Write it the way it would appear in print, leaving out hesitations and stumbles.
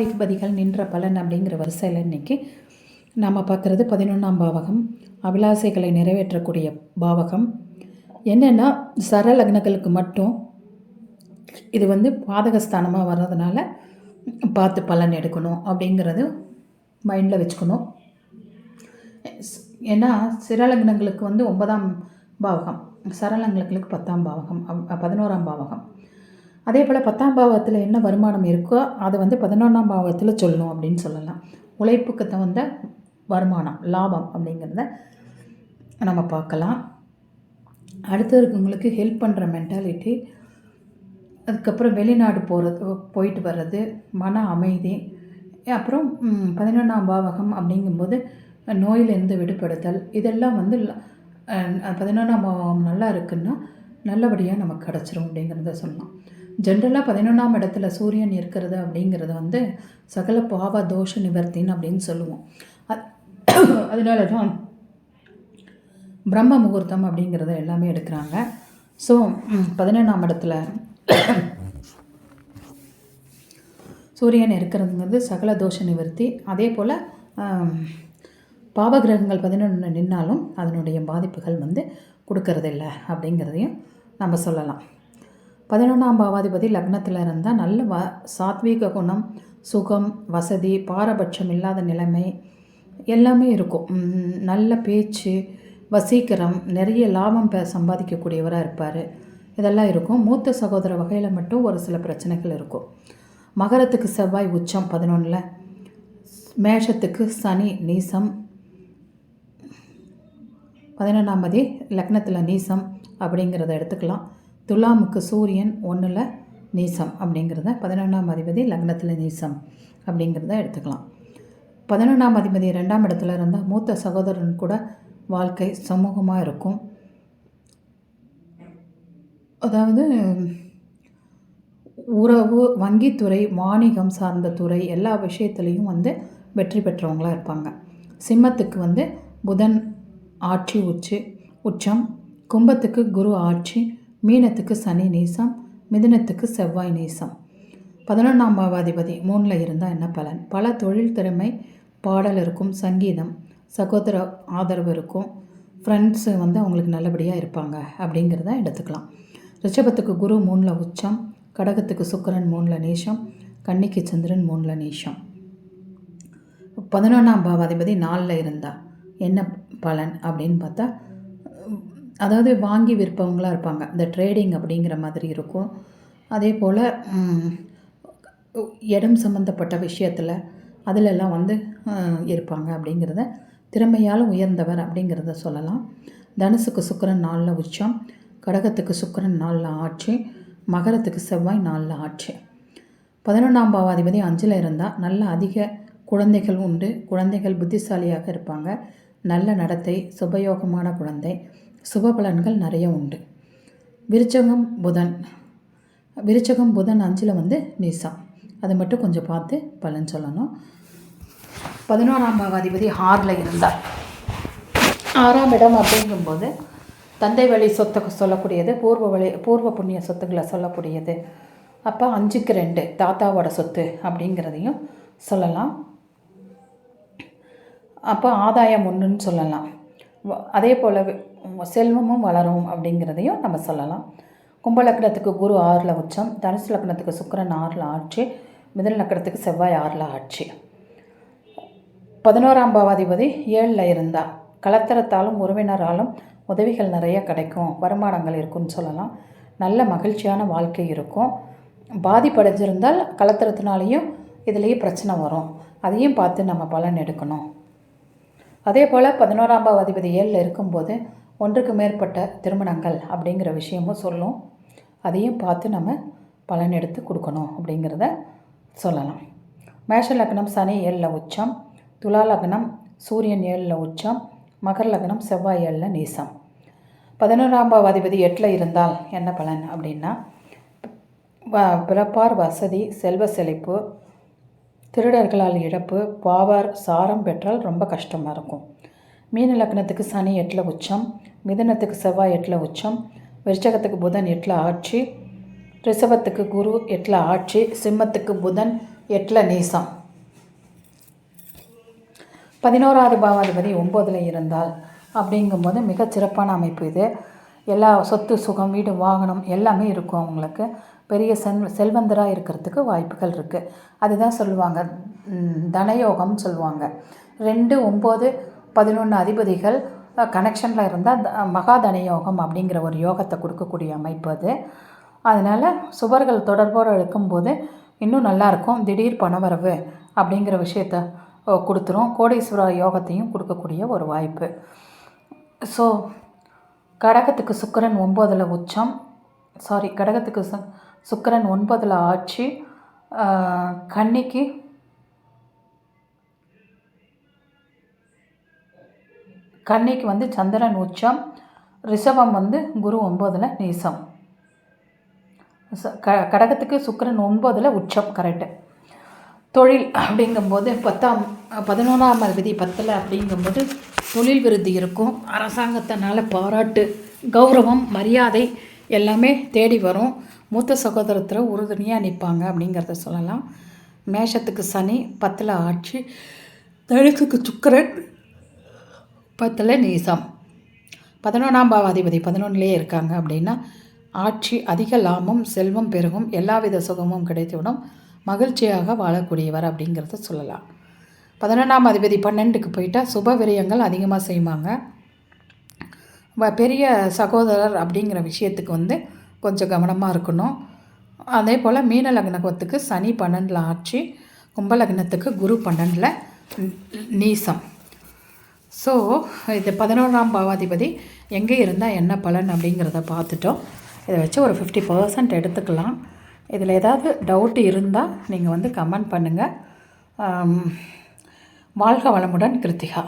லக்னாதிபதிகள் நின்ற பலன் அப்படிங்கிற வரிசையில் இன்றைக்கி நாம் பார்க்குறது 11ஆம் பாவகம், அபிலாசைகளை நிறைவேற்றக்கூடிய பாவகம். என்னென்னா சர லக்னங்களுக்கு மட்டும் இது பாதகஸ்தானமாக வர்றதுனால பார்த்து பலன் எடுக்கணும் அப்படிங்கிறது மைண்டில் வச்சுக்கணும். ஏன்னா சிரலக்னங்களுக்கு 9ஆம் பாவகம், சரலக்னங்களுக்கு 10ஆம் பாவகம், 11ஆம் பாவகம். அதே போல் 10ஆம் பாவத்தில் என்ன வருமானம் இருக்கோ அதை 11ஆம் பாவத்தில் சொல்லணும் அப்படின்னு சொல்லலாம். உழைப்புக்கு தகுந்த வருமானம், லாபம் அப்படிங்கிறத நம்ம பார்க்கலாம். அடுத்து இருக்கவங்களுக்கு ஹெல்ப் பண்ணுற மென்டாலிட்டி, அதுக்கப்புறம் வெளிநாடு போயிட்டு வர்றது, மன அமைதி, அப்புறம் 11ஆம் பாவகம் அப்படிங்கும்போது நோயிலிருந்து விடுபடுதல், இதெல்லாம் 11ஆம் பாவகம் நல்லா இருக்குன்னா நல்லபடியாக நமக்கு கிடச்சிரும் அப்படிங்கிறத சொல்லலாம். ஜென்ரலாக 11ஆம் இடத்துல சூரியன் இருக்கிறது அப்படிங்கிறது சகல பாவ தோஷ நிவர்த்தின்னு அப்படின்னு சொல்லுவோம். அதனால தான் பிரம்ம முகூர்த்தம் அப்படிங்கிறத எல்லாமே எடுக்கிறாங்க. ஸோ 11ஆம் இடத்துல சூரியன் இருக்கிறதுங்கிறது சகல தோஷ நிவர்த்தி. அதே போல் பாவகிரகங்கள் 11 நின்னாலும் அதனுடைய பாதிப்புகள் கொடுக்கறதில்ல அப்படிங்கிறதையும் நம்ம சொல்லலாம். 11ஆம் பாவாதிபதி லக்னத்தில் இருந்தால் நல்ல சாத்வீக குணம், சுகம், வசதி, பாரபட்சம் இல்லாத நிலைமை எல்லாமே இருக்கும். நல்ல பேச்சு, வசீகரம், நிறைய லாபம் சம்பாதிக்கக்கூடியவராக இருப்பார். இதெல்லாம் இருக்கும். மூத்த சகோதர வகையில் மட்டும் ஒரு சில பிரச்சனைகள் இருக்கும். மகரத்துக்கு செவ்வாய் உச்சம் 11, மேஷத்துக்கு சனி நீசம், 11ஆம் தேதி லக்னத்தில் நீசம் அப்படிங்கிறத எடுத்துக்கலாம். துலாமுக்கு சூரியன் 1 நீசம் அப்படிங்கிறத, 11ஆம் அதிபதி லக்னத்தில் நீசம் அப்படிங்கிறத எடுத்துக்கலாம். 11ஆம் அதிபதி 2ஆம் இடத்துல இருந்தால் மூத்த சகோதரன் கூட வாழ்க்கை சமூகமாக இருக்கும். அதாவது உறவு, வங்கித்துறை, வாணிகம் சார்ந்த துறை எல்லா விஷயத்துலேயும் வெற்றி பெற்றவங்களாக இருப்பாங்க. சிம்மத்துக்கு புதன் ஆட்சி உச்சம், கும்பத்துக்கு குரு ஆட்சி, மீனத்துக்கு சனி நீசம், மிதுனத்துக்கு செவ்வாய் நீசம். 11ஆம் பாவாதிபதி 3 இருந்தால் என்ன பலன்? பல தொழில் திறமை, பாடல் இருக்கும், சங்கீதம், சகோதர ஆதரவு இருக்கும், ஃப்ரெண்ட்ஸு அவங்களுக்கு நல்லபடியாக இருப்பாங்க அப்படிங்கிறத எடுத்துக்கலாம். ரிஷபத்துக்கு குரு 3 உச்சம், கடகத்துக்கு சுக்கிரன் 3 நீசம், கன்னிக்கு சந்திரன் 3 நீசம். 11ஆம் பாவாதிபதி 4 இருந்தால் என்ன பலன் அப்படின்னு பார்த்தா, அதாவது வாங்கி விற்பவங்களாக இருப்பாங்க. இந்த ட்ரேடிங் அப்படிங்கிற மாதிரி இருக்கும். அதே போல் இடம் சம்மந்தப்பட்ட விஷயத்தில் அதிலெல்லாம் இருப்பாங்க அப்படிங்கிறத, திறமையால் உயர்ந்தவர் அப்படிங்கிறத சொல்லலாம். தனுசுக்கு சுக்கிரன் 4 உச்சம், கடகத்துக்கு சுக்கிரன் 4 ஆட்சி, மகரத்துக்கு செவ்வாய் 4 ஆட்சி. 11ஆம் பாவாதிபதி 5 இருந்தால் நல்ல அதிக குழந்தைகள் உண்டு. குழந்தைகள் புத்திசாலியாக இருப்பாங்க. நல்ல நடத்தை, சுபயோகமான குழந்தை, சுப பலன்கள் நிறைய உண்டு. விருச்சகம் புதன் 5 நீசம், அதை மட்டும் கொஞ்சம் பார்த்து பலன் சொல்லணும். 11ஆம் பாவாதிபதி 6 இருந்தால், 6ஆம் இடம் அப்படிங்கும்போது தந்தை வழி சொத்தை சொல்லக்கூடியது, பூர்வ புண்ணிய சொத்துக்களை சொல்லக்கூடியது. அப்போ 5க்கு 2 தாத்தாவோட சொத்து அப்படிங்கிறதையும் சொல்லலாம். அப்போ ஆதாயம் 1ன்னு சொல்லலாம். அதே போல் செல்வமும் வளரும் அப்படிங்கிறதையும் நம்ம சொல்லலாம். கும்ப லக்னத்துக்கு குரு 6 உச்சம், தனுசு லக்னத்துக்கு சுக்கிரன் 6 ஆட்சி, மிதுன லக்னத்துக்கு செவ்வாய் 6 ஆட்சி. 11ஆம் பாவாதிபதி 7 இருந்தால் கலத்தரத்தாலும் உறவினராலும் உதவிகள் நிறைய கிடைக்கும், வருமானங்கள் இருக்குன்னு சொல்லலாம். நல்ல மகிழ்ச்சியான வாழ்க்கை இருக்கும். பாதிப்படைஞ்சிருந்தால் கலத்தரத்தினாலேயும் இதுலேயே பிரச்சனை வரும். அதையும் பார்த்து நம்ம பலன் எடுக்கணும். அதே போல் 11ஆம் பாவாதிபதி 7 இருக்கும்போது ஒன்றுக்கு மேற்பட்ட திருமணங்கள் அப்படிங்கிற விஷயமும் சொல்லும். அதையும் பார்த்து நம்ம பலன் எடுத்து கொடுக்கணும் அப்படிங்கிறத சொல்லலாம். மேஷ லக்னம் சனி 7 உச்சம், துலா லக்னம் சூரியன் 7 உச்சம், மகர லக்னம் செவ்வாய் 7 நீசம். 11ஆம் பாவாதிபதி 8 இருந்தால் என்ன பலன் அப்படின்னா, பிறப்பார் வசதி, செல்வ செழிப்பு, திருடர்களால் இழப்பு, பாவார் சாரம் பெற்றால் ரொம்ப கஷ்டமாக இருக்கும். மீன லக்னத்துக்கு சனி 8 உச்சம், மிதுனத்துக்கு செவ்வாய் 8 உச்சம், விருச்சகத்துக்கு புதன் 8 ஆட்சி, ரிஷபத்துக்கு குரு 8 ஆட்சி, சிம்மத்துக்கு புதன் 8ல் நீசம். 11வது பாவாதிபதி 9ல் இருந்தால் அப்படிங்கும்போது மிகச்சிறப்பான அமைப்பு இது. எல்லா சொத்து சுகம் வீடு வாகனம் எல்லாமே இருக்கும். அவங்களுக்கு பெரிய செல்வந்தராக இருக்கிறதுக்கு வாய்ப்புகள் இருக்குது. அதுதான் சொல்லுவாங்க தனயோகம் சொல்லுவாங்க. 2, 9, 11 அதிபதிகள் கனெக்ஷனில் இருந்தால் மகா தனயோகம் அப்படிங்கிற ஒரு யோகத்தை கொடுக்கக்கூடிய அமைப்பு அது. அதனால் சுவர்கள் தொடர்போடு இருக்கும்போது இன்னும் நல்லாயிருக்கும். திடீர் பணவரவு அப்படிங்கிற விஷயத்த கொடுத்துரும். கோடீஸ்வர யோகத்தையும் கொடுக்கக்கூடிய ஒரு வாய்ப்பு. ஸோ கடகத்துக்கு சுக்கிரன் 9ல் உச்சம், கடகத்துக்கு சுக்கிரன் 9ல் ஆட்சி, கன்னிக்கு வந்து சந்திரன் உச்சம், ரிஷபம் வந்து குரு 9ல் நீசம். கடகத்துக்கு சுக்கிரன் 9ல் உச்சம் கரெக்டு. தொழில் அப்படிங்கும்போது 11ஆம் அதிபதி 10ல் அப்படிங்கும்போது தொழில் விருத்தி இருக்கும். அரசாங்கத்தினால பாராட்டு, கௌரவம், மரியாதை எல்லாமே தேடி வரும். மூத்த சகோதரத்தில் உறுதுணையாக நிற்பாங்க அப்படிங்கிறத சொல்லலாம். மேஷத்துக்கு சனி 10ல் ஆட்சி, தனுசுக்கு சுக்கிரன் 10ல் நீசம். 11ஆம் பாவாதிபதி 11லேயே இருக்காங்க அப்படின்னா ஆட்சி, அதிக லாபம், செல்வம் பெருகும், எல்லாவித சுகமும் கிடைத்துவிடும், மகிழ்ச்சியாக வாழக்கூடியவர் அப்படிங்கிறத சொல்லலாம். 11ஆம் அதிபதி 12க்கு போயிட்டால் சுப விரயங்கள் அதிகமாக செய்வாங்க. பெரிய சகோதரர் அப்படிங்கிற விஷயத்துக்கு வந்து கொஞ்சம் கவனமாக இருக்கணும். அதே போல் மீன லக்னத்துக்கு சனி 12ல் ஆட்சி, கும்ப லக்னத்துக்கு குரு 12ல் நீசம். ஸோ இது 11ஆம் பாவாதிபதி எங்கே இருந்தால் என்ன பலன் அப்படிங்கிறத பார்த்துட்டோம். இதை வச்சு ஒரு 50% எடுத்துக்கலாம். இதில் ஏதாவது டவுட் இருந்தால் நீங்கள் வந்து கமெண்ட் பண்ணுங்கள். வாழ்க வளமுடன். கிருத்திகா.